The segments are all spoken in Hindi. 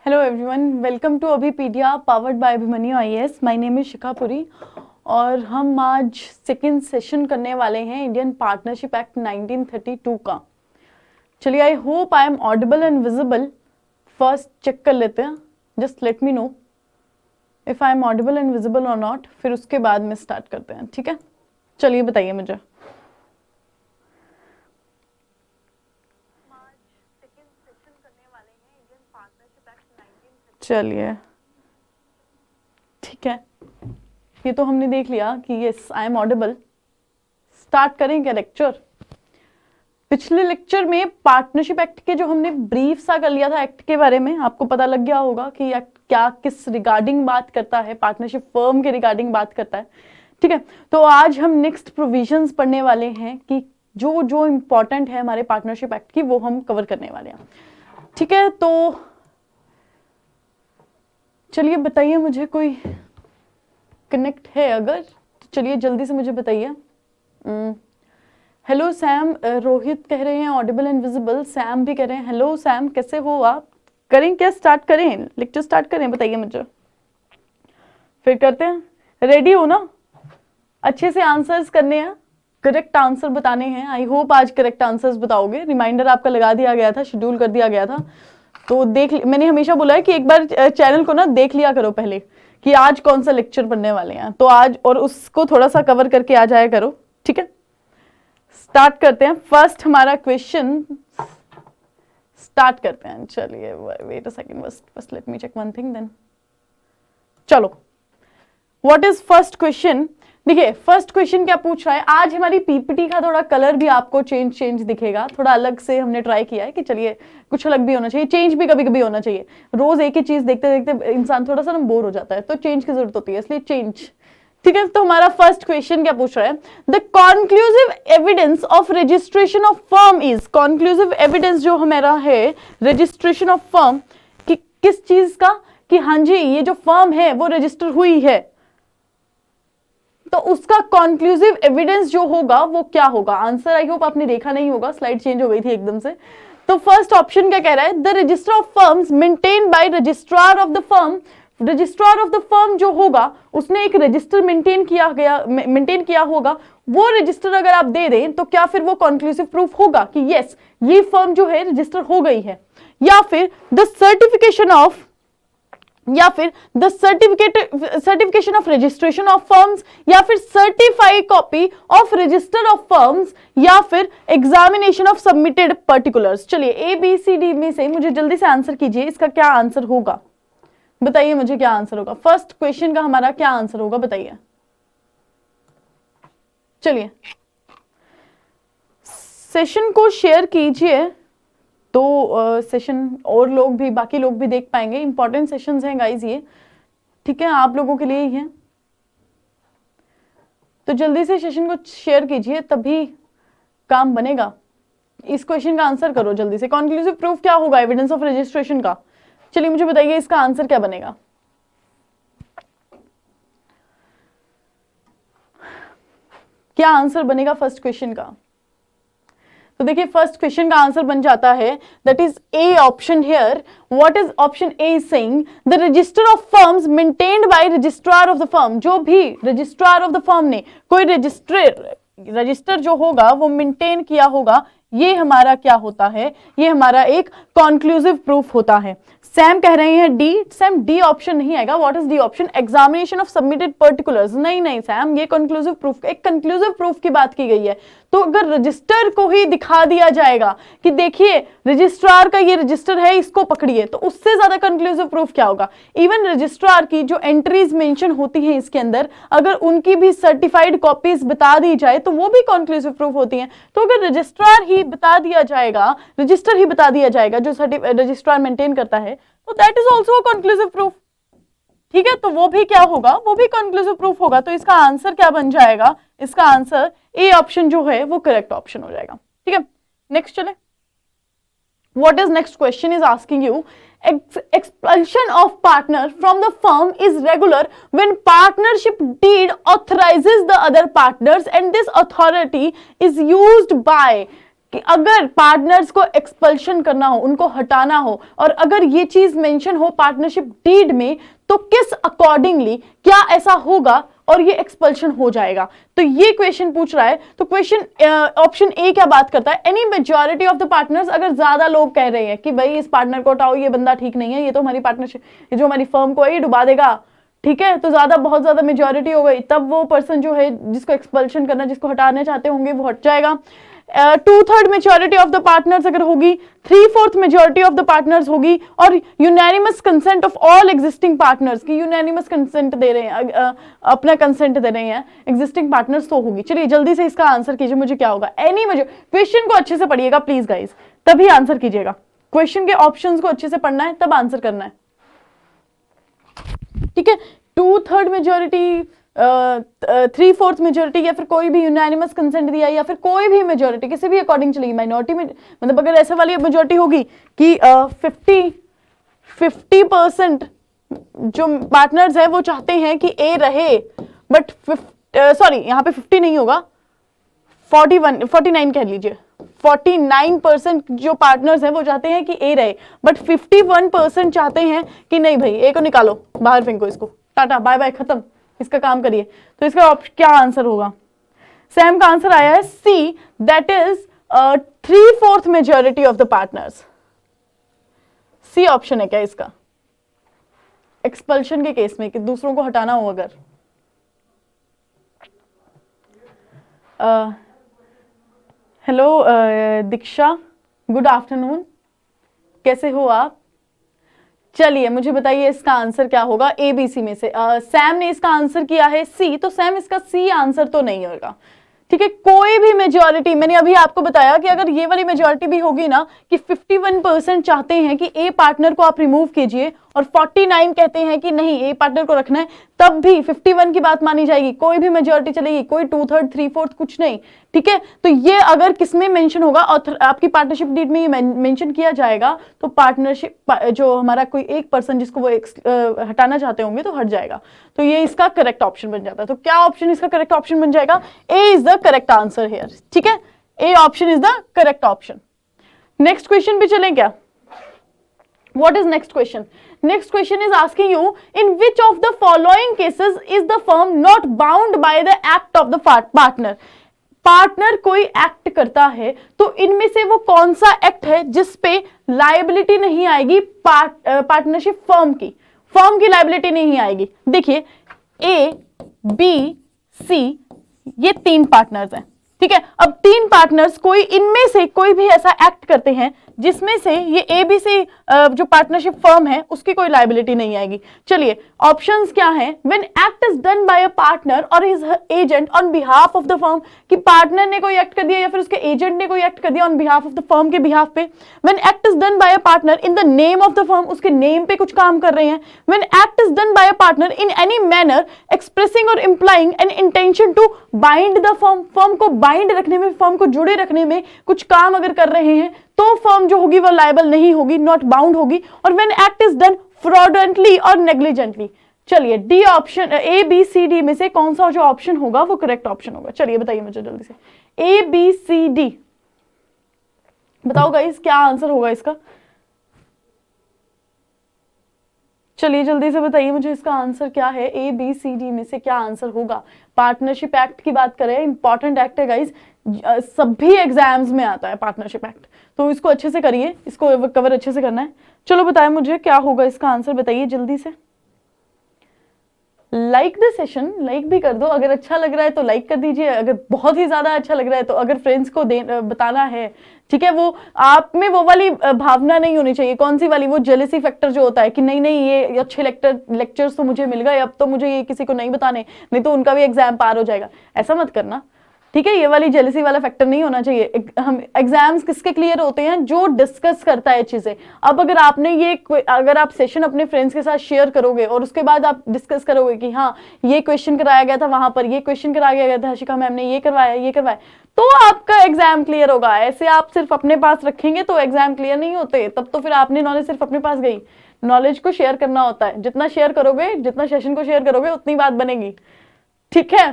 Hello everyone, welcome to Abhipedia powered by Abhimanyu IAS. My name is Shikha Puri और हम आज सेकेंड सेशन करने वाले हैं इंडियन पार्टनरशिप एक्ट 1932 का। चलिए, I hope I am audible and visible. First check कर लेते हैं, just let me know if I am audible and visible और नॉट, फिर उसके बाद में स्टार्ट करते हैं। ठीक है, चलिए बताइए मुझे। चलिए ठीक है, ये तो हमने देख लिया कि yes I am Audible. Start करें क्या लेक्चर? पिछले लेक्चर में पार्टनरशिप एक्ट के जो हमने ब्रीफ सा कर लिया था एक्ट के बारे में, आपको पता लग गया होगा कि एक्ट क्या किस रिगार्डिंग बात करता है, पार्टनरशिप फर्म के रिगार्डिंग बात करता है। ठीक है, तो आज हम नेक्स्ट प्रोविजंस पढ़ने वाले हैं कि जो जो इंपॉर्टेंट है हमारे पार्टनरशिप एक्ट की, वो हम कवर करने वाले हैं। ठीक है, तो चलिए बताइए मुझे, कोई कनेक्ट है अगर तो चलिए जल्दी से मुझे बताइए। हेलो सैम, रोहित कह रहे हैं ऑडिबल एंड विजिबल, सैम भी कह रहे हैं हेलो सैम, कैसे हो आप? करें क्या, स्टार्ट करें लेक्चर, स्टार्ट करें? बताइए मुझे, फिर करते हैं। रेडी हो ना? अच्छे से आंसर्स करने हैं, करेक्ट आंसर बताने हैं। आई होप आज करेक्ट आंसर्स बताओगे। रिमाइंडर आपका लगा दिया गया था, शेड्यूल कर दिया गया था, तो मैंने हमेशा बोला है कि एक बार चैनल को ना देख लिया करो पहले कि आज कौन सा लेक्चर पढ़ने वाले हैं, तो आज और उसको थोड़ा सा कवर करके आ जाया करो। ठीक है, स्टार्ट करते हैं। फर्स्ट हमारा क्वेश्चन स्टार्ट करते हैं। चलिए wait a second, first let me check one thing then. चलो, व्हाट इज फर्स्ट क्वेश्चन? देखिए फर्स्ट क्वेश्चन क्या पूछ रहा है। आज हमारी पीपीटी का थोड़ा कलर भी आपको चेंज दिखेगा, थोड़ा अलग से हमने ट्राई किया है कि चलिए कुछ अलग भी होना चाहिए, चेंज भी कभी कभी होना चाहिए। रोज एक ही चीज देखते देखते इंसान थोड़ा सा ना बोर हो जाता है, तो चेंज की जरूरत होती है, इसलिए चेंज। ठीक है, तो हमारा फर्स्ट क्वेश्चन क्या पूछ रहा है? The conclusive evidence of registration of firm is, conclusive evidence जो हमारा है रजिस्ट्रेशन ऑफ फर्म कि किस चीज का, कि हाँ जी ये जो फर्म है वो रजिस्टर हुई है, तो उसका कॉन्क्लूसिव एविडेंस जो होगा वो क्या होगा? आंसर आई होप आपने देखा नहीं होगा, स्लाइड चेंज हो गई थी एकदम से। तो फर्स्ट ऑप्शन क्या कह रहा है? The register of firms maintain by registrar of the firm. Registrar of the firm जो होगा उसने एक रजिस्टर मेंटेन किया होगा, वो रजिस्टर अगर आप दे दें तो क्या फिर वो कॉन्क्लूसिव प्रूफ होगा कि यस ये फर्म जो है रजिस्टर हो गई है? या फिर द सर्टिफिकेशन ऑफ, या फिर the certification of registration of firms, या फिर certified copy of register of firms, या फिर एग्जामिनेशन ऑफ सबमिटेड पर्टिकुलर्स। चलिए ए बी सी डी में से मुझे जल्दी से आंसर कीजिए, इसका क्या आंसर होगा? बताइए मुझे क्या आंसर होगा। फर्स्ट क्वेश्चन का हमारा क्या आंसर होगा, बताइए। चलिए सेशन को शेयर कीजिए, तो सेशन और लोग भी, बाकी लोग भी देख पाएंगे। इंपॉर्टेंट सेशंस हैं गाइज ये, ठीक है, आप लोगों के लिए ही है, तो जल्दी से सेशन को शेयर कीजिए तभी काम बनेगा। इस क्वेश्चन का आंसर करो जल्दी से। कॉन्क्लूसिव प्रूफ क्या होगा एविडेंस ऑफ रजिस्ट्रेशन का? चलिए मुझे बताइए इसका आंसर क्या बनेगा। क्या आंसर बनेगा फर्स्ट क्वेश्चन का? तो देखिए फर्स्ट क्वेश्चन का आंसर बन जाता है, that is A option here. What is option a saying? The register of firms maintained by registrar of the firm. जो भी रजिस्ट्रार ऑफ द फर्म ने कोई रजिस्टर जो होगा वो मेंटेन किया होगा, ये हमारा क्या होता है? ये हमारा एक कॉन्क्लूसिव प्रूफ होता है। सैम कह रहे हैं डी। सैम डी ऑप्शन नहीं आएगा। What is D option? Examination of submitted particulars. नहीं सैम, ये कंक्लूसिव प्रूफ, एक कंक्लूसिव प्रूफ की बात की गई है। तो अगर रजिस्टर को ही दिखा दिया जाएगा कि देखिए रजिस्ट्रार का ये रजिस्टर है, इसको पकड़िए, तो उससे ज्यादा कंक्लूसिव प्रूफ क्या होगा? इवन रजिस्ट्रार की जो एंट्रीज मेंशन होती हैं इसके अंदर, अगर उनकी भी सर्टिफाइड कॉपीज बता दी जाए तो वो भी कंक्लूसिव प्रूफ होती हैं। तो अगर रजिस्ट्रार ही बता दिया जाएगा, रजिस्टर ही बता दिया जाएगा जो रजिस्ट्रार मेंटेन करता है, तो that is also a conclusive proof. ठीक है, तो वो भी क्या होगा? वो भी कंक्लूसिव प्रूफ होगा। तो इसका आंसर क्या बन जाएगा? इसका आंसर ए ऑप्शन जो है वो करेक्ट ऑप्शन हो जाएगा। ठीक है, नेक्स्ट चले। What is next question is asking you, expulsion of partner from the firm is regular when partnership deed authorizes the other partners and this authority is used by कि अगर पार्टनर्स को एक्सपल्शन करना हो, उनको हटाना हो, और अगर ये चीज मेंशन हो पार्टनरशिप डीड में, तो किस अकॉर्डिंगली क्या ऐसा होगा और ये एक्सपल्शन हो जाएगा। तो ये क्वेश्चन पूछ रहा है। तो क्वेश्चन ऑप्शन ए क्या बात करता है, any majority of the partners, अगर ज्यादा लोग कह रहे हैं कि भाई इस पार्टनर को हटाओ, ये बंदा ठीक नहीं है, ये तो हमारी पार्टनरशिप, ये जो हमारी फर्म को है ये डुबा देगा, ठीक है, तो ज्यादा, बहुत ज्यादा मेजॉरिटी हो गई, तब वो पर्सन जो है जिसको एक्सपल्शन करना, जिसको हटाना चाहते होंगे, वो हट जाएगा। 2/3 मेजॉरिटी ऑफ द पार्टनर्स अगर होगी, 3/4 मेजॉरिटी ऑफ द पार्टनर्स होगी, और unanimous consent of all existing partners की यूनानिमस कंसेंट दे रहे हैं, अपना कंसेंट दे रहे हैं एग्जिस्टिंग पार्टनर्स, तो होगी। चलिए जल्दी से इसका आंसर कीजिए, मुझे क्या होगा। एनी मेजर, क्वेश्चन को अच्छे से पढ़िएगा प्लीज गाइज, तभी आंसर कीजिएगा। क्वेश्चन के ऑप्शंस को अच्छे से पढ़ना है, तब आंसर करना है, ठीक है। 2/3 मेजोरिटी, 3/4 मेजोरिटी, या फिर कोई भी यूनानिमस कंसेंट दिया, या फिर कोई भी मेजोरिटी, किसी भी अकॉर्डिंग चलेगी। माइनॉरिटी में मतलब अगर ऐसे वाली मेजोरिटी होगी कि 50% जो पार्टनर्स है वो चाहते हैं कि ए रहे, बट सॉरी यहाँ पे 50 नहीं होगा, 49 कह लीजिए, 49% जो पार्टनर्स हैं वो चाहते हैं कि ए रहे, बट 51% चाहते हैं कि नहीं भाई ए को निकालो, बाहर फेंको इसको, टाटा बाय बाय, खत्म, इसका काम करिए। तो इसका क्या आंसर होगा? सैम का आंसर आया है C, that is 3/4 majority of the partners. C option है क्या इसका, एक्सपल्शन के केस में, कि दूसरों को हटाना हो अगर। हेलो दीक्षा, गुड आफ्टरनून, कैसे हो आप? चलिए मुझे बताइए इसका आंसर क्या होगा ए बी सी में से। सैम ने इसका आंसर किया है सी, तो सैम इसका सी आंसर तो नहीं होगा, ठीक है। कोई भी मेजॉरिटी, मैंने अभी आपको बताया कि अगर ये वाली मेजॉरिटी भी होगी ना कि 51% चाहते हैं कि ए पार्टनर को आप रिमूव कीजिए और 49 कहते हैं कि नहीं ए पार्टनर को रखना है, तब भी 51 की बात मानी जाएगी, कोई भी मेजॉरिटी चलेगी, कोई 2/3 3/4 कुछ नहीं, ठीक है। तो ये अगर किसमें मेंशन होगा और आपकी पार्टनरशिप डीड में ये मेंशन किया जाएगा, तो पार्टनरशिप जो हमारा कोई एक पर्सन जिसको वो हटाना चाहते होंगे तो हट जाएगा। तो ये इसका करेक्ट ऑप्शन बन जाता है। तो क्या ऑप्शन इसका करेक्ट ऑप्शन बन जाएगा? A is the correct answer here, ठीक है। A option is the correct option. Next question पे चलें क्या? What is next question? Next question is asking you, in which of the following cases is the firm not bound by the act of the partner? Partner कोई एक्ट करता है तो इनमें से वो कौन सा एक्ट है जिसपे लायबिलिटी नहीं आएगी पार्टनरशिप फर्म की लायबिलिटी नहीं आएगी। देखिए ए बी सी ये 3 पार्टनर्स हैं, ठीक है। अब 3 पार्टनर्स कोई इनमें से कोई भी ऐसा एक्ट करते हैं जिसमें से ये एबीसी जो पार्टनरशिप फर्म है उसकी कोई लायबिलिटी नहीं आएगी। चलिए ऑप्शंस क्या हैं? When act is done by a partner और his agent on behalf of the firm, कि पार्टनर ने कोई एक्ट कर दिया या फिर उसके एजेंट ने कोई एक्ट कर दिया on behalf of the firm के बिहाफ पे। When act is done by a partner in the name of the firm, उसके नेम पे कुछ काम कर रहे हैं। When act is done by a partner in any manner expressing or implying an intention to bind the firm को बाइंड रखने में, फर्म को जुड़े रखने में कुछ काम अगर कर रहे हैं, तो फर्म जो होगी वो लायबल नहीं होगी, नॉट बाउंड होगी। और when act is done fraudulently और नेग्लिजेंटली। चलिए D option, A B C D में से कौन सा जो ऑप्शन होगा वो करेक्ट ऑप्शन होगा? चलिए बताइए मुझे जल्दी से, ए बी सी डी बताओ गाइस क्या आंसर होगा इसका? चलिए जल्दी से बताइए मुझे इसका आंसर क्या है, ए बी सी डी में से क्या आंसर होगा? पार्टनरशिप एक्ट की बात करें, इंपॉर्टेंट एक्ट है गाइस, सभी एग्जाम्स में आता है पार्टनरशिप एक्ट, तो इसको अच्छे से करिए, इसको कवर अच्छे से करना है। चलो बताएं मुझे क्या होगा इसका आंसर, बताइए जल्दी से। लाइक द सेशन, लाइक भी कर दो, अगर अच्छा लग रहा है तो लाइक कर दीजिए, अगर बहुत ही ज्यादा अच्छा लग रहा है तो अगर फ्रेंड्स को बताना है, ठीक है। वो आप में वो वाली भावना नहीं होनी चाहिए, कौन सी वाली, वो जेलसी फैक्टर जो होता है कि नहीं नहीं ये अच्छे लेक्चर्स तो मुझे मिल गए, अब तो मुझे ये किसी को नहीं बताने, नहीं तो उनका भी एग्जाम पार हो जाएगा, ऐसा मत करना, ठीक है। ये वाली जेलसी वाला फैक्टर नहीं होना चाहिए। हम एग्जाम्स किसके क्लियर होते हैं? जो डिस्कस करता है चीजें। अब अगर आपने अगर आप सेशन अपने फ्रेंड्स के साथ शेयर करोगे और उसके बाद आप डिस्कस करोगे कि हाँ ये क्वेश्चन कराया गया था वहां पर, ये क्वेश्चन कराया गया था हर्षिका मैम ने, ये करवाया, तो आपका एग्जाम क्लियर होगा। ऐसे आप सिर्फ अपने पास रखेंगे तो एग्जाम क्लियर नहीं होते, तब तो फिर आपने नॉलेज सिर्फ अपने पास गई। नॉलेज को शेयर करना होता है, जितना शेयर करोगे, जितना सेशन को शेयर करोगे उतनी बात बनेगी, ठीक है।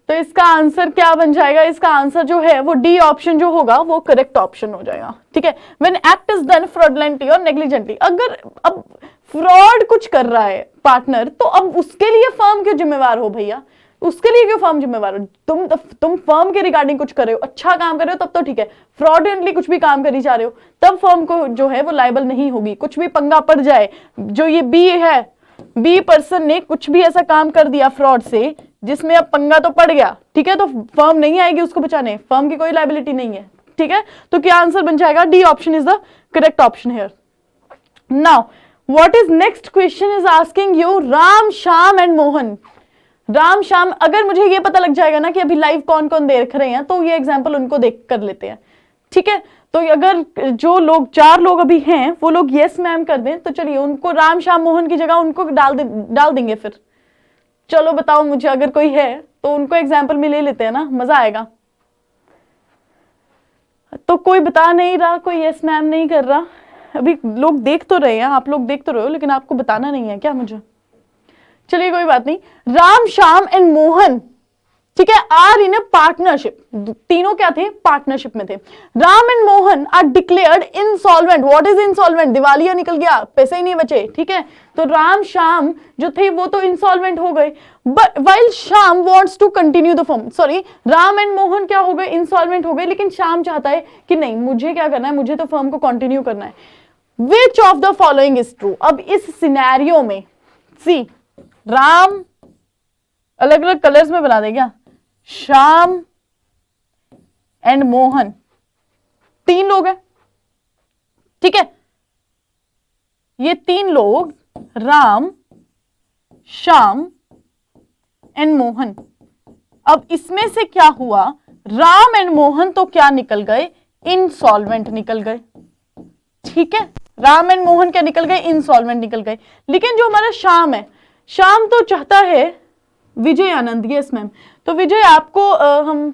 तो इसका आंसर क्या बन जाएगा, इसका आंसर जो है वो डी ऑप्शन जो होगा वो करेक्ट ऑप्शन हो जाएगा, ठीक है। When act is done fraudulently और नेग्लिजेंटली, अगर अब फ्रॉड कुछ कर रहा है पार्टनर, तो अब उसके लिए फर्म क्यों जिम्मेवार हो भैया, उसके लिए क्यों फर्म जिम्मेवार हो? तुम फर्म के रिगार्डिंग कुछ कर रहे हो, अच्छा काम कर रहे हो तब तो ठीक है, फ्रॉडलेंटली कुछ भी काम करी जा रहे हो तब फर्म को जो है वो लायबल नहीं होगी। कुछ भी पंगा पड़ जाए, जो ये बी है, बी पर्सन ने कुछ भी ऐसा काम कर दिया फ्रॉड से जिसमें अब पंगा तो पड़ गया, ठीक है, तो फर्म नहीं आएगी उसको बचाने, फर्म की कोई लायबिलिटी नहीं है, ठीक है। तो क्या आंसर बन जाएगा, D option is the correct option here. Now what is next question is asking you, Ram Shyam and Mohan. Ram Shyam, अगर मुझे ये पता लग जाएगा ना कि अभी लाइव कौन कौन देख रहे हैं, तो ये एग्जांपल उनको देख कर लेते हैं, ठीक है। तो अगर जो लोग 4 लोग अभी हैं वो लोग यस मैम कर दें, तो चलिए उनको राम श्याम मोहन की जगह उनको डाल देंगे फिर। चलो बताओ मुझे, अगर कोई है तो उनको एग्जाम्पल में ले लेते हैं ना, मजा आएगा। तो कोई बता नहीं रहा, कोई यस मैम नहीं कर रहा, अभी लोग देख तो रहे हैं, आप लोग देख तो रहे हो, लेकिन आपको बताना नहीं है क्या मुझे? चलिए कोई बात नहीं। राम श्याम एंड मोहन, ठीक है, आर इन अ पार्टनरशिप, तीनों क्या थे, पार्टनरशिप में थे। Ram and Mohan are declared insolvent. What is insolvent, दिवालिया निकल गया, पैसे ही नहीं बचे, ठीक है। तो राम श्याम जो थे वो तो इंसॉल्वेंट हो गए, but while Shyam wants to continue the firm, sorry Ram and Mohan क्या हो गए, इंसॉल्वेंट हो गए, लेकिन श्याम चाहता है कि नहीं मुझे क्या करना है, मुझे तो फर्म को कंटिन्यू करना है। विच of the following is true. अब इस सिनेरियो में सी, राम अलग अलग कलर्स में बना दे क्या, श्याम एंड मोहन, 3 लोग हैं, ठीक है। ये 3 लोग, राम श्याम एंड मोहन। अब इसमें से क्या हुआ, राम एंड मोहन तो क्या निकल गए, इंसॉल्वेंट निकल गए, ठीक है। राम एंड मोहन क्या निकल गए, इंसॉल्वेंट निकल गए। लेकिन जो हमारा श्याम है, श्याम तो चाहता है विजय आनंद, यस मैम, तो विजय आपको हम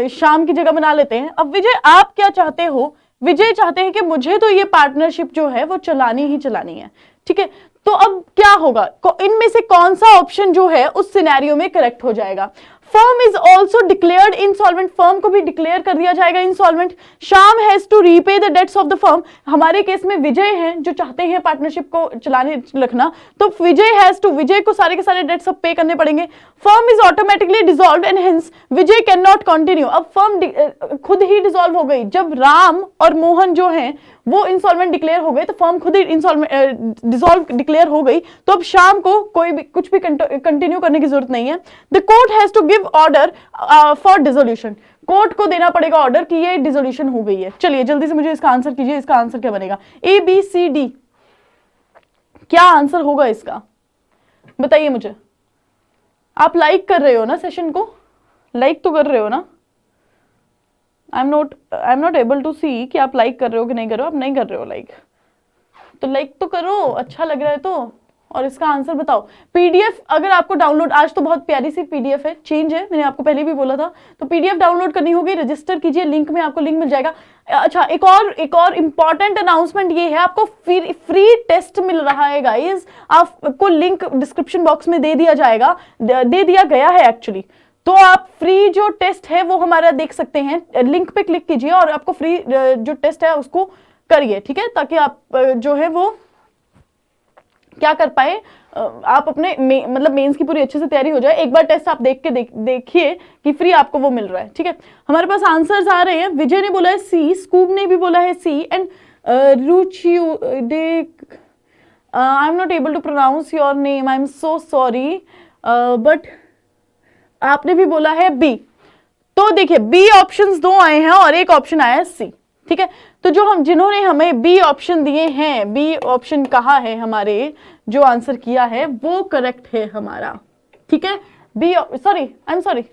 श्याम की जगह बना लेते हैं। अब विजय आप क्या चाहते हो, विजय चाहते हैं कि मुझे तो ये पार्टनरशिप जो है वो चलानी ही चलानी है, ठीक है। तो अब क्या होगा, इनमें से कौन सा ऑप्शन जो है उस सिनेरियो में करेक्ट हो जाएगा। Firm is also declared insolvent, firm को भी डिक्लेयर कर दिया जाएगा insolvent. Shyam has to repay the debts of the firm, हमारे केस में विजय हैं जो चाहते हैं पार्टनरशिप को चलाने रखना, तो विजय को सारे के सारे डेट्स अब पे करने पड़ेंगे। Firm is automatically dissolved and hence Vijay can not continue. अब फर्म खुद ही डिसॉल्व हो गई, जब राम और मोहन जो हैं वो इंसॉल्वेंट डिक्लेयर हो गए, तो फर्म खुद ही डिसॉल्व डिक्लेयर हो गई, तो अब शाम को कोई भी कुछ भी कंटिन्यू करने की जरूरत नहीं है। The court has to give order for dissolution, court को देना पड़ेगा ऑर्डर कि ये डिसोल्यूशन हो गई है। चलिए जल्दी से मुझे इसका आंसर कीजिए, इसका आंसर क्या बनेगा, ए बी सी डी, क्या आंसर होगा इसका, बताइए मुझे। आप लाइक कर रहे हो ना, सेशन को लाइक तो कर रहे हो ना? I am not able to see कि आप लाइक कर रहे हो कि नहीं कर रहे हो। आप नहीं कर रहे हो लाइक, तो लाइक तो करो, अच्छा लग रहा है तो। और इसका आंसर बताओ। पीडीएफ अगर आपको डाउनलोड, आज तो बहुत प्यारी सी पीडीएफ है, चेंज है, मैंने आपको पहले भी बोला था, तो पीडीएफ डाउनलोड करनी होगी, रजिस्टर कीजिए, लिंक में आपको लिंक मिल जाएगा। अच्छा, एक और इंपॉर्टेंट अनाउंसमेंट ये है, आपको फ्री टेस्ट मिल रहा है गाइस, आपको लिंक डिस्क्रिप्शन बॉक्स में दे दिया गया है एक्चुअली, तो आप फ्री जो टेस्ट है वो हमारा देख सकते हैं, लिंक पे क्लिक कीजिए और आपको फ्री जो टेस्ट है उसको करिए, ठीक है, ताकि आप जो है वो क्या कर पाए, आप अपने मतलब मेंस की पूरी अच्छे से तैयारी हो जाए। एक बार टेस्ट आप देखिए कि फ्री आपको वो मिल रहा है, ठीक है। हमारे पास आंसर्स आ रहे हैं। विजय ने बोला है सी, स्कूब ने भी बोला है C, and Ruchi I am not able to pronounce your name, I am so sorry, but आपने भी बोला है बी। तो देखिए बी ऑप्शंस 2 आए हैं और एक ऑप्शन आया है सी, ठीक है। तो जिन्होंने हमें बी ऑप्शन दिए हैं, बी ऑप्शन कहा है, हमारे जो आंसर किया है वो करेक्ट है हमारा, ठीक है। B, sorry I am sorry,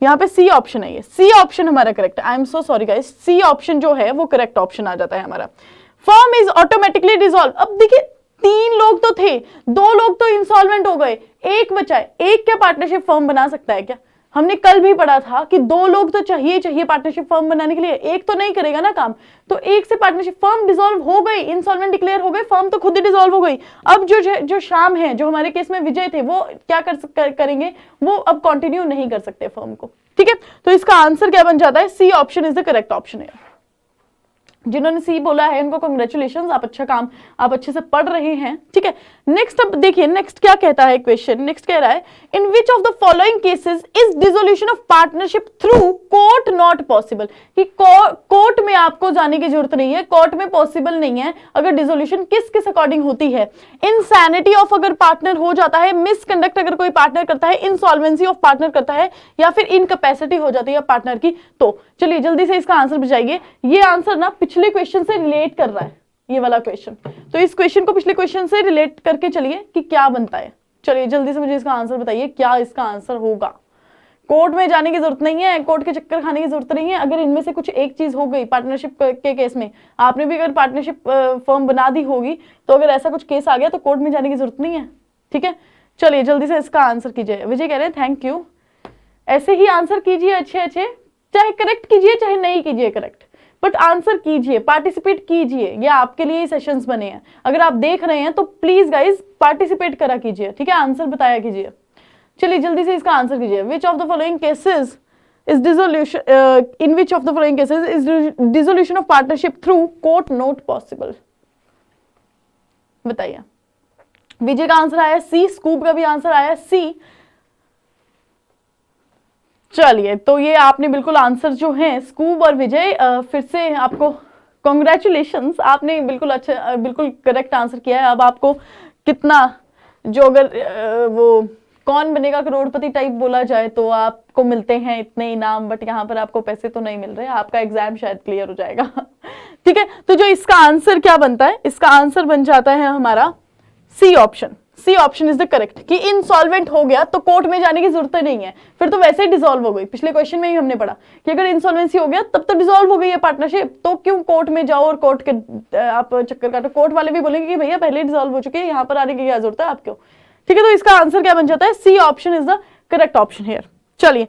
यहाँ पे सी ऑप्शन है, ये सी ऑप्शन हमारा करेक्ट है। I am so sorry guys, C option जो है वो करेक्ट ऑप्शन आ जाता है हमारा। Firm is automatically dissolve. अब देखिए 3 लोग तो थे, 2 लोग तो इंसॉल्वेंट हो गए, एक बचा है, एक क्या पार्टनरशिप फर्म बना सकता है क्या? हमने कल भी पढ़ा था कि 2 लोग तो चाहिए पार्टनरशिप फर्म बनाने के लिए, एक तो नहीं करेगा ना काम, तो एक से पार्टनरशिप फर्म डिसॉल्व हो गई, इंसॉल्वेंट डिक्लेयर हो गई, फर्म तो खुद ही डिसॉल्व हो गई। अब जो श्याम है, जो हमारे केस में विजय थे, वो क्या करेंगे, वो अब कंटिन्यू नहीं कर सकते फर्म को। ठीक है, तो इसका आंसर क्या बन जाता है, C option is the correct option है। जिन्होंने सी बोला है उनको कांग्रेचुलेशंस, आप अच्छा काम, आप अच्छे से पढ़ रहे हैं। ठीक है, नेक्स्ट अब देखिए नेक्स्ट क्या कहता है क्वेश्चन, नेक्स्ट कह रहा है in which of the following cases is dissolution of partnership through court not possible, कि कोर्ट में आपको जाने की जरूरत नहीं है, कोर्ट में पॉसिबल नहीं है अगर डिसोल्यूशन किस अकॉर्डिंग होती है, इनसैनिटी ऑफ अगर पार्टनर हो जाता है, मिसकंडक्ट अगर कोई पार्टनर करता है, इंसॉल्वेंसी ऑफ पार्टनर करता है, या फिर इनकैपेसिटी हो जाती है पार्टनर की। तो चलिए जल्दी से इसका आंसर बताइए। ये आंसर ना पिछले क्वेश्चन से रिलेट कर रहा है, ये वाला क्वेश्चन, तो इस क्वेश्चन को पिछले क्वेश्चन से रिलेट करके चलिए कि क्या बनता है। चलिए जल्दी से मुझे इसका आंसर बताइए, क्या इसका आंसर होगा। कोर्ट में जाने की जरूरत नहीं है, कोर्ट के चक्कर खाने की जरूरत नहीं है। अगर इनमें से कुछ एक चीज हो गई पार्टनरशिप के केस में, आपने भी अगर पार्टनरशिप फर्म बना दी होगी, तो अगर ऐसा कुछ केस आ गया तो कोर्ट में जाने की जरूरत नहीं है। ठीक है, चलिए जल्दी से इसका आंसर कीजिए। विजय कह रहे हैं थैंक यू, ऐसे ही आंसर कीजिए अच्छे, चाहे करेक्ट कीजिए चाहे नहीं कीजिए करेक्ट, बट आंसर कीजिए, पार्टिसिपेट कीजिए। ये आपके लिए सेशंस बने हैं, अगर आप देख रहे हैं तो प्लीज गाइज पार्टिसिपेट करा कीजिए। ठीक है, आंसर बताया कीजिए। चलिए जल्दी से इसका आंसर कीजिए। विच of the following cases is dissolution, in which of the following cases is dissolution of partnership through court not possible, बताइए। विजय का आंसर आया सी, स्कूप का भी आंसर आया सी। चलिए तो ये आपने बिल्कुल आंसर जो है स्कूब और विजय, फिर से आपको कॉन्ग्रेचुलेशंस, आपने बिल्कुल अच्छा बिल्कुल करेक्ट आंसर किया है। अब आपको कितना, जो अगर वो कौन बनेगा करोड़पति टाइप बोला जाए तो आपको मिलते हैं इतने इनाम, बट यहाँ पर आपको पैसे तो नहीं मिल रहे, आपका एग्जाम शायद क्लियर हो जाएगा। ठीक है, तो जो इसका आंसर क्या बनता है, इसका आंसर बन जाता है हमारा C option. C option is the correct, कि इंसॉल्वेंट हो गया तो कोर्ट में जाने की जरूरत नहीं है, फिर तो वैसे ही डिसॉल्व हो गई। पिछले क्वेश्चन में ही हमने पढ़ा कि अगर इंसॉल्वेंसी हो गया तब तो डिसॉल्व हो गई है पार्टनरशिप, तो क्यों कोर्ट में जाओ और कोर्ट के आप चक्कर काटो। कोर्ट वाले भी बोलेंगे कि भैया पहले डिसॉल्व हो चुके हैं, यहाँ पर आने की क्या जरूरत है आपको। ठीक है, तो इसका आंसर क्या बन जाता है, C option is the correct option here. चलिए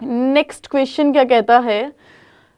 नेक्स्ट क्वेश्चन क्या कहता है,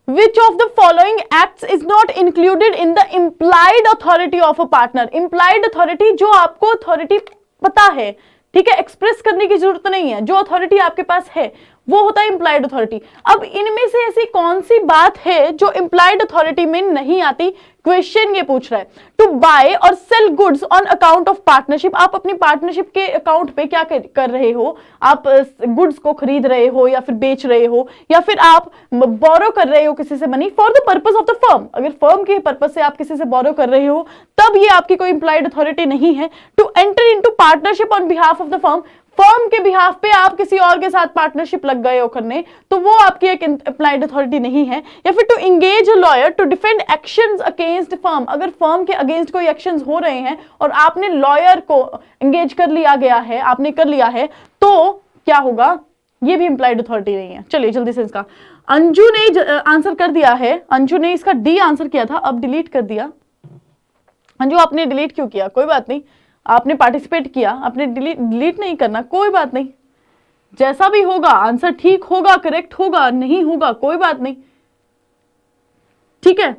Which of the following acts is not included in the implied authority of a partner? Implied authority, जो आपको authority पता है, ठीक है, एक्सप्रेस करने की जरूरत नहीं है, जो अथॉरिटी आपके पास है वो होता है इंप्लाइड अथॉरिटी। अब इनमें से ऐसी कौन सी बात है जो इंप्लाइड अथॉरिटी में नहीं आती, क्वेश्चन ये पूछ रहा है। टू बाय और sell goods on account of partnership, आप अपनी पार्टनरशिप के अकाउंट पे क्या कर रहे हो, आप गुड्स को खरीद रहे हो या फिर बेच रहे हो, या फिर आप बोरो कर रहे हो किसी से money for the purpose of the firm. अगर फर्म के पर्पस से आप किसी से बोरो कर रहे हो तब ये आपकी कोई इंप्लाइड अथॉरिटी नहीं है। To enter into partnership on behalf of the firm के बिहाफ पे आप किसी और के साथ पार्टनरशिप लग गए हो करने, तो वो आपकी एक इंप्लाइड अथॉरिटी नहीं है। या फिर to engage a lawyer to defend actions against firm, अगर फर्म के अगेंस्ट कोई एक्शंस हो रहे हैं और आपने लॉयर को एंगेज कर लिया गया है, आपने कर लिया है, तो क्या होगा, ये भी इंप्लाइड अथॉरिटी नहीं है। चलिए जल्दी से इसका, अंजू ने आंसर कर दिया है, अंजू ने इसका डी आंसर किया था, अब डिलीट कर दिया। अंजू आपने डिलीट क्यों किया, कोई बात नहीं, आपने पार्टिसिपेट किया, आपने डिलीट नहीं करना, कोई बात नहीं, जैसा भी होगा आंसर ठीक होगा, करेक्ट होगा, नहीं होगा कोई बात नहीं। ठीक है,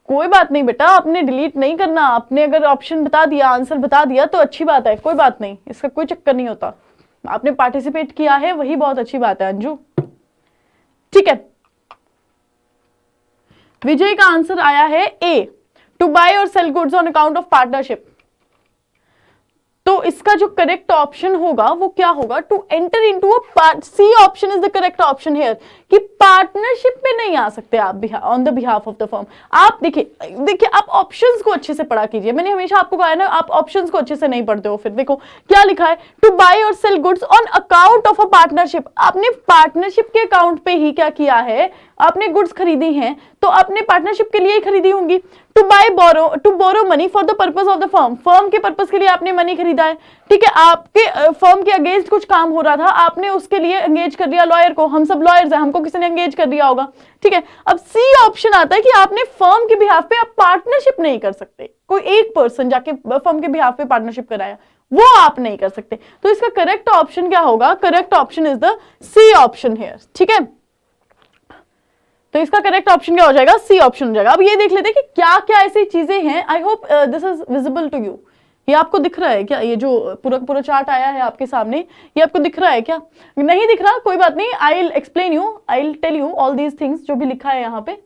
कोई बात नहीं बेटा, आपने डिलीट नहीं करना, आपने अगर ऑप्शन बता दिया, आंसर बता दिया तो अच्छी बात है, कोई बात नहीं, इसका कोई चक्कर नहीं होता। आपने पार्टिसिपेट किया है वही बहुत अच्छी बात है अंजू। ठीक है, विजय का आंसर आया है ए, टू बाय और sell goods on account of partnership. तो इसका जो करेक्ट ऑप्शन होगा वो क्या होगा, to enter into a, C option is the correct option here, कि पार्टनरशिप में नहीं आ सकते आप on the behalf of the firm. आप देखिए आप ऑप्शंस को अच्छे से पढ़ा कीजिए, मैंने हमेशा आपको कहा है ना, आप ऑप्शंस को अच्छे से नहीं पढ़ते हो। फिर देखो क्या लिखा है, टू बाय और sell goods on account of a partnership, आपने पार्टनरशिप के अकाउंट पे ही क्या किया है, आपने गुड्स खरीदी हैं तो आपने पार्टनरशिप के लिए ही खरीदी होंगी। To buy borrow, to borrow money for the purpose of the firm, firm के पर्पस के लिए आपने मनी खरीदा है। ठीक है, आपके फर्म के अगेंस्ट कुछ काम हो रहा था, आपने उसके लिए एंगेज कर लिया लॉयर को, हम सब लॉयर्स हैं, हमको किसी ने एंगेज कर दिया होगा, ठीक है। अब सी ऑप्शन आता है कि आपने फर्म के बिहाफ पे आप पार्टनरशिप नहीं कर सकते, कोई एक पर्सन जाके फर्म के बिहाफ पे पार्टनरशिप कराया, वो आप नहीं कर सकते। तो इसका करेक्ट ऑप्शन क्या होगा? Correct option is the C option here, ठीक है। तो इसका करेक्ट ऑप्शन क्या हो जाएगा? सी ऑप्शन हो जाएगा। अब ये देख लेते हैं कि क्या क्या ऐसी चीजें हैं। I hope this is visible to you. ये आपको दिख रहा है क्या? ये जो पूरा चार्ट आया है आपके सामने, ये आपको दिख रहा है क्या? नहीं दिख रहा, कोई बात नहीं, I will explain you, I will tell you all these things जो भी लिखा है यहाँ पे।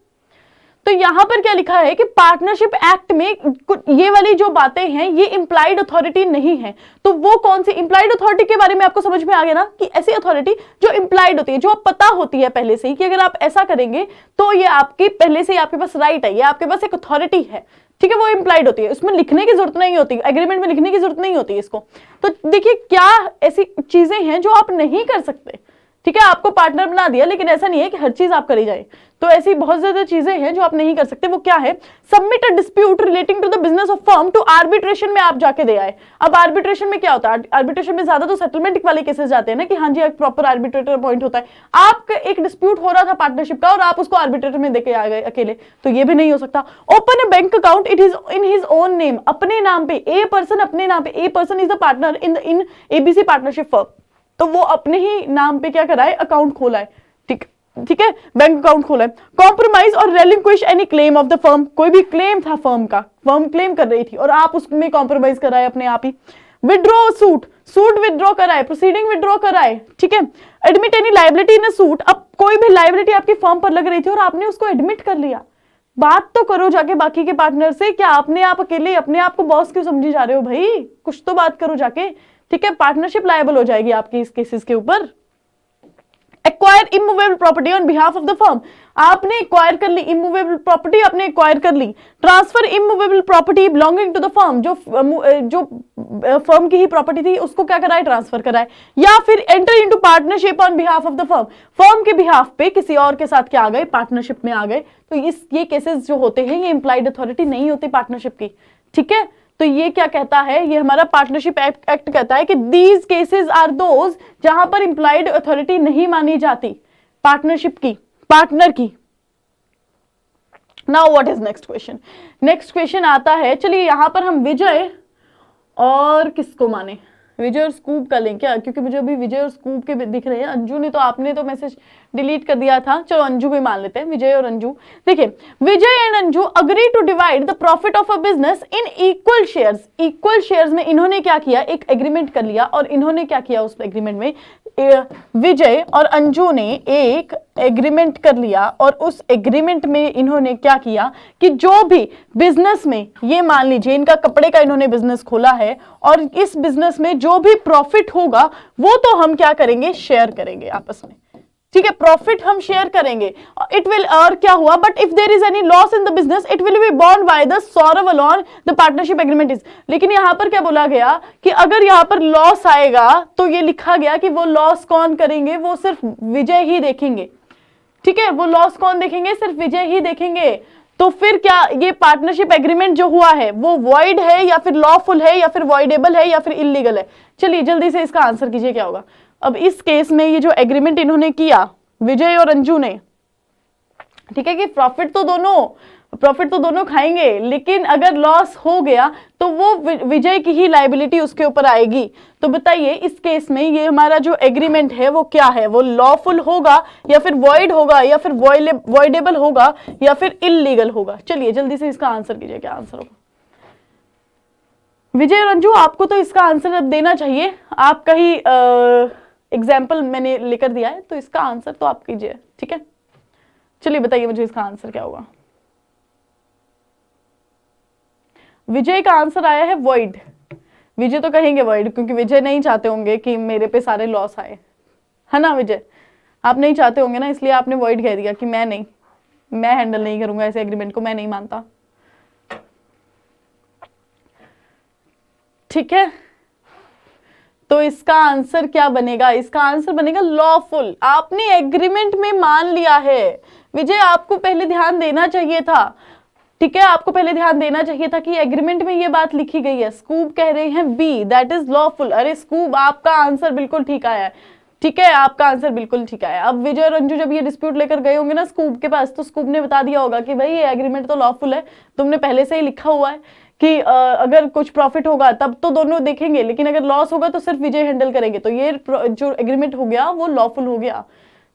तो यहां पर क्या लिखा है कि पार्टनरशिप एक्ट में ये वाली जो बातें हैं ये इंप्लाइड अथॉरिटी नहीं है। तो वो कौन सी इंप्लाइड अथॉरिटी के बारे में आपको समझ में आ गया ना, कि ऐसी अथॉरिटी जो इंप्लाइड होती है, जो पता होती है पहले से ही कि अगर आप ऐसा करेंगे तो ये आपकी पहले से ही आपके पास राइट है, ये आपके पास एक अथॉरिटी है, ठीक है, वो इंप्लाइड होती है, उसमें लिखने की जरूरत नहीं होती, एग्रीमेंट में लिखने की जरूरत नहीं होती इसको। तो देखिए क्या ऐसी चीजें हैं जो आप नहीं कर सकते, ठीक है। आपको पार्टनर बना दिया, लेकिन ऐसा नहीं है कि हर चीज आप करी जाए। तो ऐसी बहुत ज्यादा चीजें हैं जो आप नहीं कर सकते। वो क्या है? Submit a dispute relating to the business of firm to arbitration में आप जाके दे आए। अब आर्बिट्रेशन में क्या होता है? आर्बिट्रेशन में ज्यादा तो सेटलमेंट वाले केसेस जाते हैं ना, कि हाँ जी एक प्रॉपर आर्बिट्रेटर अपॉइंट होता है। आपका एक डिस्प्यूट हो रहा था पार्टनरशिप का और आप उसको आर्बिट्रेटर में देके आ गए अकेले, तो ये भी नहीं हो सकता। Open a bank account, it is in his own name, अपने नाम पे, ए पर्सन अपने नाम पे, a person is the partner in ABC partnership firm, तो वो अपने ही नाम पे क्या कराए? अकाउंट खोला है, ठीक है, बैंक अकाउंट खोला है। कॉम्प्रोमाइज और relinquish any claim of the firm, कोई भी क्लेम था फर्म का, फर्म क्लेम कर रही थी और आप उसमें कॉम्प्रोमाइज कराए अपने आप ही। विड्रॉ सूट विड्रॉ कराए, प्रोसीडिंग विड्रॉ कराए, ठीक है। एडमिट एनी लायबिलिटी इन अ सूट, अब कोई भी लायबिलिटी आपकी फर्म पर लग रही थी और आपने उसको एडमिट कर लिया। बात तो करो जाके बाकी के पार्टनर से, क्या आपने आप अकेले अपने आप को बॉस क्यों समझी जा रहे हो भाई? कुछ तो बात करो जाके, ठीक है। पार्टनरशिप लायबल हो जाएगी आपकी इस केसेस के ऊपर। Acquire immovable property on behalf of the firm, आपने एक्वायर कर ली इमूवेबल प्रॉपर्टी, आपने एक्वायर कर ली। Transfer immovable property belonging to the firm, जो फर्म की ही प्रॉपर्टी थी उसको क्या कराए? ट्रांसफर कराए। या फिर enter into partnership on behalf of the firm, firm के बिहाफ पे किसी और के साथ क्या आ गए? पार्टनरशिप में आ गए। तो ये केसेस जो होते हैं ये इंप्लाइड अथॉरिटी नहीं होती पार्टनरशिप की, ठीक है। तो ये क्या कहता है? ये हमारा पार्टनरशिप एक्ट कहता है कि दीज केसेस आर दोज जहां पर इंप्लाइड अथॉरिटी नहीं मानी जाती पार्टनरशिप की, पार्टनर की। Now what is next question? Next question आता है, चलिए यहां पर हम विजय और किसको माने? विजय और स्कूप का लें क्या? क्योंकि मुझे अभी विजय और स्कूप के दिख रहे हैं। अंजू ने तो, आपने तो मैसेज डिलीट कर दिया था, चलो अंजू भी मान लेते हैं, विजय और अंजू। देखिए, Vijay and Anju agree to divide the profit of a business in equal shares. Equal shares में इन्होंने क्या किया? एक एग्रीमेंट कर लिया। और इन्होंने क्या किया उस एग्रीमेंट में? विजय और अंजू ने एक एग्रीमेंट कर लिया और उस एग्रीमेंट में इन्होंने क्या किया कि जो भी बिजनेस में, ये मान लीजिए इनका कपड़े का इन्होंने बिजनेस खोला है और इस बिजनेस में जो भी प्रॉफिट होगा वो तो हम क्या करेंगे? शेयर करेंगे आपस में, ठीक है। प्रॉफिट हम शेयर करेंगे। इट विल, और क्या हुआ? But if there is any loss in the business it will be borne by the Saurav alone the partnership agreement is. लेकिन यहां पर क्या बोला गया कि अगर यहां पर लॉस आएगा तो ये लिखा गया कि वो लॉस कौन करेंगे? वो सिर्फ विजय ही देखेंगे, ठीक है। वो लॉस कौन देखेंगे? सिर्फ विजय ही देखेंगे। तो फिर क्या ये पार्टनरशिप एग्रीमेंट जो हुआ है वो वॉइड है या फिर लॉफुल है या फिर वॉइडेबल है या फिर इलीगल है? चलिए जल्दी से इसका आंसर कीजिए क्या होगा। अब इस केस में ये जो एग्रीमेंट इन्होंने किया विजय और अंजू ने, ठीक है, कि प्रॉफिट तो दोनों खाएंगे, लेकिन अगर लॉस हो गया तो वो विजय की ही लायबिलिटी उसके ऊपर आएगी। तो बताइए इस केस में ये हमारा जो एग्रीमेंट है वो क्या है? वो लॉफुल होगा या फिर वॉइड होगा या फिर वॉइडेबल होगा या फिर इलीगल होगा? चलिए जल्दी से इसका आंसर कीजिए, क्या आंसर होगा? विजय और अंजू, आपको तो इसका आंसर अब देना चाहिए। आपका ही एग्जाम्पल मैंने लेकर दिया है, तो इसका आंसर तो आप कीजिए, ठीक है। चलिए बताइए मुझे इसका आंसर क्या होगा। विजय का आंसर आया है वॉइड। विजय तो कहेंगे वॉइड, क्योंकि विजय नहीं चाहते होंगे कि मेरे पे सारे लॉस आए, है ना विजय? आप नहीं चाहते होंगे ना, इसलिए आपने वॉइड कह दिया कि मैं हैंडल नहीं करूंगा ऐसे एग्रीमेंट को, मैं नहीं मानता, ठीक है। तो इसका आंसर क्या बनेगा? इसका आंसर बनेगा लॉफुल। आपने एग्रीमेंट में मान लिया है। विजय आपको पहले ध्यान देना चाहिए था। ठीक है, आपको पहले ध्यान देना चाहिए था कि एग्रीमेंट में ये बात लिखी गई है। स्कूब कह रहे हैं बी, दैट इज लॉफुल। अरे स्कूब, आपका आंसर बिल्कुल ठीक आया है, ठीक है, आपका आंसर बिल्कुल ठीक आया। अब विजय और अंजू जब ये डिस्प्यूट लेकर गए होंगे ना स्कूब के पास, तो स्कूब ने बता दिया होगा कि भाई ये एग्रीमेंट तो लॉफुल है, तुमने पहले से ही लिखा हुआ है कि अगर कुछ प्रॉफिट होगा तब तो दोनों देखेंगे, लेकिन अगर लॉस होगा तो सिर्फ विजय हैंडल करेंगे, तो ये जो एग्रीमेंट हो गया वो लॉफुल हो गया।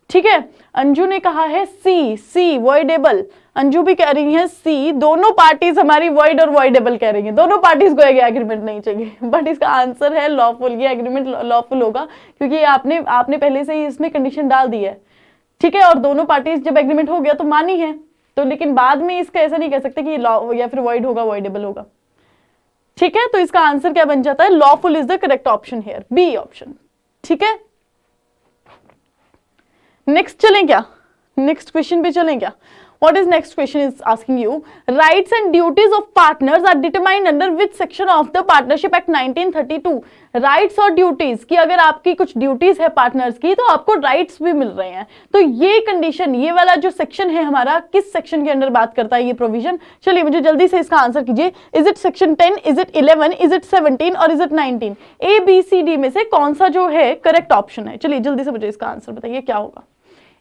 ठीक है, अंजू ने कहा है सी, सी वॉइडेबल। अंजू भी कह रही है सी, दोनों पार्टीज हमारी वॉइड और वॉइडेबल कह रही हैं, दोनों पार्टीज को ये एग्रीमेंट नहीं चाहिए, बट इसका आंसर है लॉफुल। ये एग्रीमेंट लॉफुल होगा क्योंकि आपने पहले से ही इसमें कंडीशन डाल दी है, ठीक है, और दोनों पार्टीज जब एग्रीमेंट हो गया तो मानी है, तो लेकिन बाद में इसका ऐसा नहीं कह सकते कि लॉ या फिर वॉइड होगा, वॉइडेबल होगा। ठीक है, तो इसका आंसर क्या बन जाता है, lawful is the correct option here, B option. ठीक है, नेक्स्ट चलें क्या, नेक्स्ट क्वेश्चन पे चलें क्या। What is next question is asking you, rights and duties of partners are determined under which section of the Partnership Act 1932? Rights और ड्यूटीज की, अगर आपकी कुछ ड्यूटीज है पार्टनर्स की तो आपको राइट्स भी मिल रहे हैं, तो ये कंडीशन, ये वाला जो सेक्शन है हमारा, किस सेक्शन के अंडर बात करता है ये प्रोविजन। चलिए मुझे जल्दी से इसका आंसर कीजिए। Is it section 10, is it 11, is it 17 और is it 19? A B C D में से कौन सा जो है करेक्ट ऑप्शन है? चलिए जल्दी से मुझे इसका आंसर बताइए क्या होगा।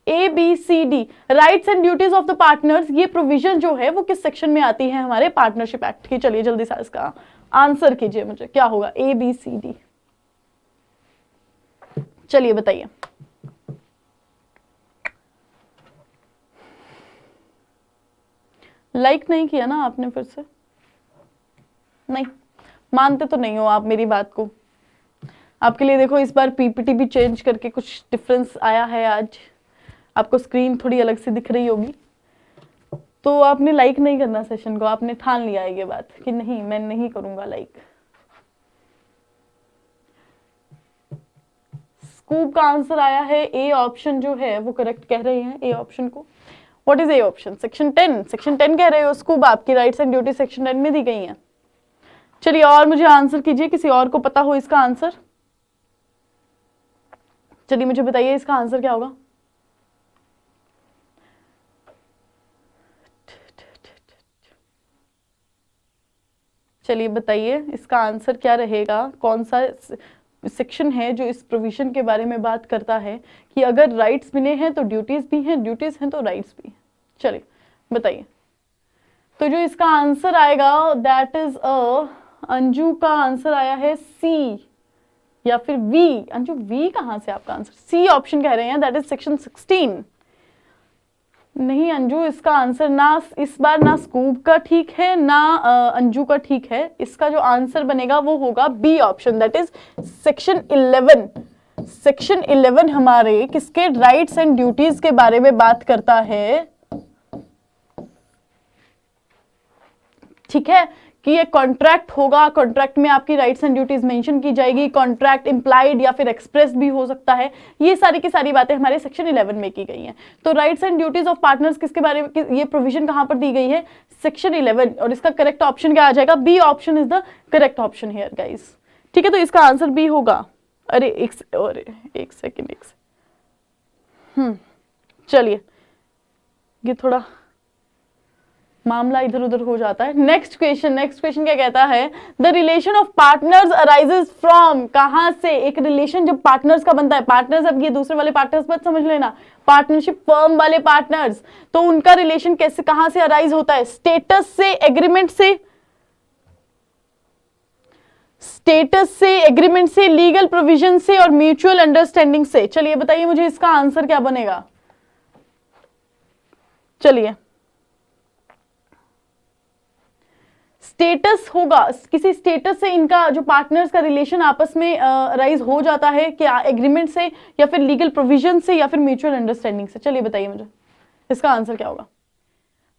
A B C D, rights and duties of the partners, ये प्रोविजन जो है वो किस सेक्शन में आती है हमारे पार्टनरशिप एक्ट की? चलिए जल्दी से इसका आंसर कीजिए मुझे, क्या होगा ए बी सी डी? चलिए बताइए। लाइक नहीं किया ना आपने फिर से? नहीं मानते तो नहीं हो आप मेरी बात को। आपके लिए देखो इस बार पीपीटी भी चेंज करके कुछ डिफरेंस आया है आज, आपको स्क्रीन थोड़ी अलग से दिख रही होगी, तो आपने लाइक नहीं करना सेशन को, आपने ठान लिया है ये बात कि नहीं मैं नहीं करूंगा लाइक। स्कूप का आंसर आया है ए ऑप्शन जो है वो करेक्ट कह रहे हैं ए ऑप्शन को। What is A option? Section 10, section 10 कह रहे हो स्कूप, आपकी राइट्स एंड ड्यूटी सेक्शन 10 में दी गई हैं। चलिए और मुझे आंसर कीजिए, किसी और को पता हो इसका आंसर। चलिए मुझे बताइए इसका आंसर क्या होगा। चलिए बताइए इसका आंसर क्या रहेगा, कौन सा सेक्शन है जो इस प्रोविजन के बारे में बात करता है कि अगर राइट्स मिले हैं तो ड्यूटीज भी हैं, ड्यूटीज हैं तो राइट्स भी हैं। चलिए बताइए। तो जो इसका आंसर आएगा दैट इज अंजू का आंसर आया है सी या फिर वी। अंजू वी कहां से आपका आंसर? सी ऑप्शन कह रहे हैं, दैट इज सेक्शन 16। नहीं अंजू, इसका आंसर ना इस बार ना स्कूप का ठीक है ना अंजू का ठीक है। इसका जो आंसर बनेगा वो होगा B option, that is section 11। Section 11 हमारे किसके, राइट्स एंड ड्यूटीज के बारे में बात करता है। ठीक है, कि ये कॉन्ट्रैक्ट होगा, कॉन्ट्रैक्ट में आपकी राइट्स एंड ड्यूटीज मेंशन की जाएगी, कॉन्ट्रैक्ट इंप्लाइड या फिर एक्सप्रेस भी हो सकता है, ये सारी की सारी बातें हमारे सेक्शन 11 में की गई हैं। तो rights and duties of partners किसके बारे में, ये प्रोविजन कहां पर दी गई है? सेक्शन 11, और इसका करेक्ट ऑप्शन क्या आ जाएगा? B option is the correct option here guys. ठीक है, तो इसका आंसर बी होगा। अरे एक सेकेंड चलिए ये थोड़ा मामला इधर उधर हो जाता है। नेक्स्ट क्वेश्चन क्या कहता है? The relation of partners arises from, कहां से एक रिलेशन जब पार्टनर्स का बनता है, पार्टनर्स, अब ये दूसरे वाले पार्टनर्स मत समझ लेना, पार्टनरशिप फर्म वाले पार्टनर्स, तो उनका रिलेशन कैसे कहां से अराइज होता है? स्टेटस से, एग्रीमेंट से, स्टेटस से, एग्रीमेंट से, लीगल प्रोविजन से और म्यूचुअल अंडरस्टैंडिंग से। चलिए बताइए मुझे इसका आंसर क्या बनेगा। चलिए स्टेटस होगा, किसी स्टेटस से इनका जो पार्टनर्स का रिलेशन आपस में राइज हो जाता है, क्या एग्रीमेंट से या फिर लीगल प्रोविजन से या फिर म्यूचुअल अंडरस्टैंडिंग से? चलिए बताइए मुझे इसका आंसर क्या होगा।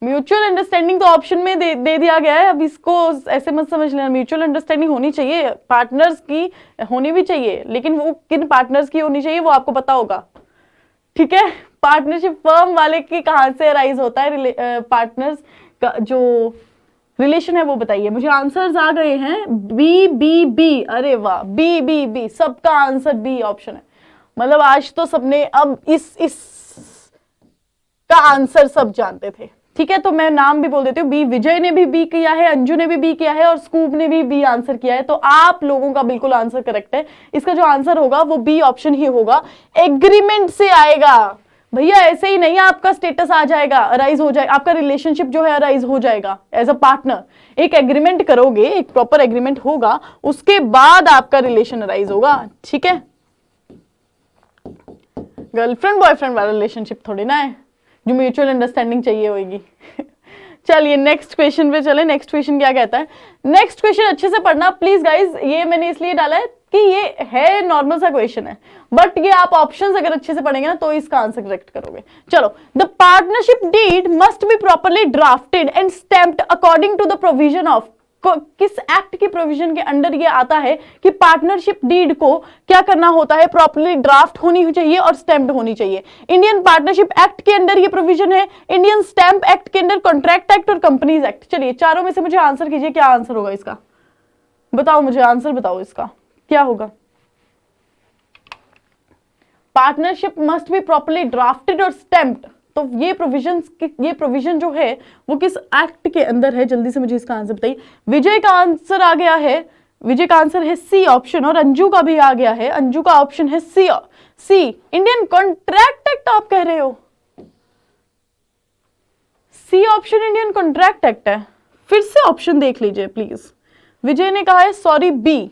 म्यूचुअल अंडरस्टैंडिंग तो ऑप्शन में दे दिया गया है, अब इसको ऐसे मत समझ लेना। म्यूचुअल अंडरस्टैंडिंग होनी चाहिए, पार्टनर्स की होनी भी चाहिए, लेकिन वो किन पार्टनर्स की होनी चाहिए वो आपको पता होगा। ठीक है, पार्टनरशिप फर्म वाले की कहां से राइज होता है पार्टनर्स का जो रिलेशन है वो बताइए मुझे। आंसर्स आ गए हैं बी बी बी, अरे वाह, बी बी बी, सबका आंसर बी ऑप्शन है। मतलब आज तो सबने अब इस का आंसर सब जानते थे। ठीक है, तो मैं नाम भी बोल देती हूँ, बी विजय ने भी बी किया है, अंजू ने भी बी किया है और स्कूप ने भी बी आंसर किया है। तो आप लोगों का बिल्कुल आंसर करेक्ट है। इसका जो आंसर होगा वो बी ऑप्शन ही होगा, एग्रीमेंट से आएगा भैया। ऐसे ही नहीं आपका स्टेटस आ जाएगा, अराइज हो जाएगा, आपका रिलेशनशिप जो है अराइज हो जाएगा एज अ पार्टनर। एक एग्रीमेंट करोगे, एक प्रॉपर एग्रीमेंट होगा, उसके बाद आपका रिलेशन अराइज होगा। ठीक है, गर्लफ्रेंड बॉयफ्रेंड वाला रिलेशनशिप थोड़ी ना है जो म्यूचुअल अंडरस्टैंडिंग चाहिए होगी। चलिए नेक्स्ट क्वेश्चन पे चले। नेक्स्ट क्वेश्चन क्या कहता है? नेक्स्ट क्वेश्चन अच्छे से पढ़ना प्लीज गाइज, ये मैंने इसलिए डाला है कि ये है नॉर्मल सा क्वेश्चन है, बट ये आप ऑप्शंस अगर अच्छे से पढ़ेंगे ना तो इसका आंसर करेक्ट करोगे। चलो, the partnership deed must be properly drafted and stamped according to the provision of, किस एक्ट की प्रोविजन के अंडर ये आता है कि पार्टनरशिप डीड को क्या करना होता है, प्रॉपर्ली ड्राफ्ट होनी चाहिए और स्टैम्प्ड होनी चाहिए। इंडियन पार्टनरशिप एक्ट के अंडर ये प्रोविजन है, इंडियन स्टैम्प एक्ट के अंडर, कॉन्ट्रैक्ट एक्ट और कंपनीज एक्ट। चलिए चारों में से मुझे आंसर कीजिए, क्या आंसर होगा इसका? बताओ मुझे, आंसर बताओ इसका क्या होगा। Partnership must be properly drafted और स्टैम्प्ड, तो ये प्रोविजन जो है वो किस एक्ट के अंदर है? जल्दी से मुझे इसका आंसर बताइए। विजय का आंसर आ गया है, विजय का आंसर है सी ऑप्शन, और अंजू का भी आ गया है, अंजू का ऑप्शन है सी। इंडियन कॉन्ट्रैक्ट एक्ट आप कह रहे हो? C option Indian contract act है? फिर से ऑप्शन देख लीजिए प्लीज। विजय ने कहा है सॉरी बी।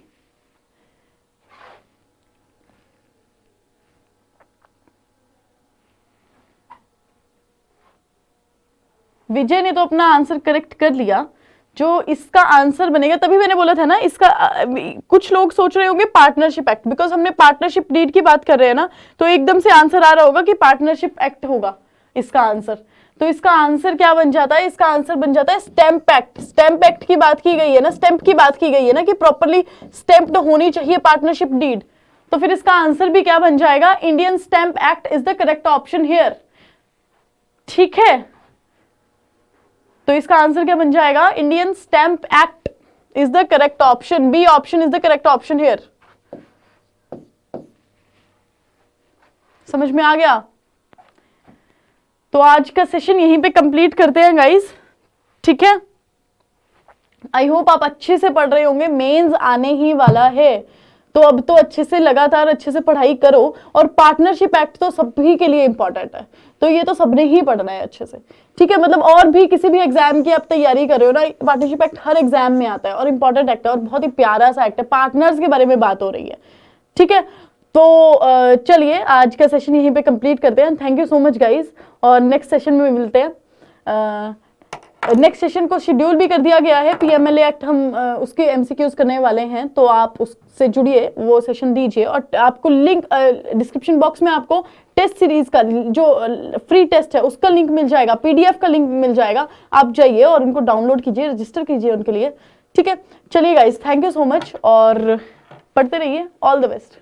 विजय ने तो अपना आंसर करेक्ट कर लिया। जो इसका आंसर बनेगा, तभी मैंने बोला था ना इसका, कुछ लोग सोच रहे होंगे पार्टनरशिप एक्ट, बिकॉज हमने पार्टनरशिप डीड की बात कर रहे हैं ना, तो एकदम से आंसर आ रहा होगा कि पार्टनरशिप एक्ट होगा इसका आंसर। तो इसका आंसर क्या बन जाता है? इसका आंसर बन जाता है स्टैम्प एक्ट। स्टैम्प एक्ट की बात की गई है ना, स्टैम्प की बात की गई है ना कि प्रॉपर्ली स्टैम्प्ड होनी चाहिए पार्टनरशिप डीड, तो फिर इसका आंसर भी क्या बन जाएगा? Indian stamp act is the correct option here. ठीक है, तो इसका आंसर क्या बन जाएगा? Indian stamp act is the correct option, B option is the correct option here. समझ में आ गया? तो आज का सेशन यहीं पे कंप्लीट करते हैं गाइस, ठीक है। आई होप आप अच्छे से पढ़ रहे होंगे, मेंस आने ही वाला है, तो अब तो अच्छे से लगातार अच्छे से पढ़ाई करो। और पार्टनरशिप एक्ट तो सभी के लिए इंपॉर्टेंट है, तो ये तो सबने ही पढ़ना है अच्छे से, ठीक है। मतलब और भी किसी भी एग्जाम की आप तैयारी कर रहे हो ना, पार्टनरशिप एक्ट हर एग्जाम में आता है और इंपॉर्टेंट एक्ट है और बहुत ही प्यारा सा एक्ट है। पार्टनर्स के बारे में बात हो रही है, ठीक है। तो चलिए आज का सेशन यहीं पे कंप्लीट करते हैं। Thank you so much guys, और नेक्स्ट सेशन में मिलते हैं। नेक्स्ट सेशन को शेड्यूल भी कर दिया गया है, पीएमएलए एक्ट हम उसके एमसीक्यूज करने वाले हैं, तो आप उससे जुड़िए, वो सेशन दीजिए। और आपको लिंक डिस्क्रिप्शन बॉक्स में आपको टेस्ट सीरीज का जो फ्री टेस्ट है उसका लिंक मिल जाएगा, पीडीएफ का लिंक मिल जाएगा, आप जाइए और उनको डाउनलोड कीजिए, रजिस्टर कीजिए उनके लिए, ठीक है। चलिए guys, thank you so much और पढ़ते रहिए। All the best.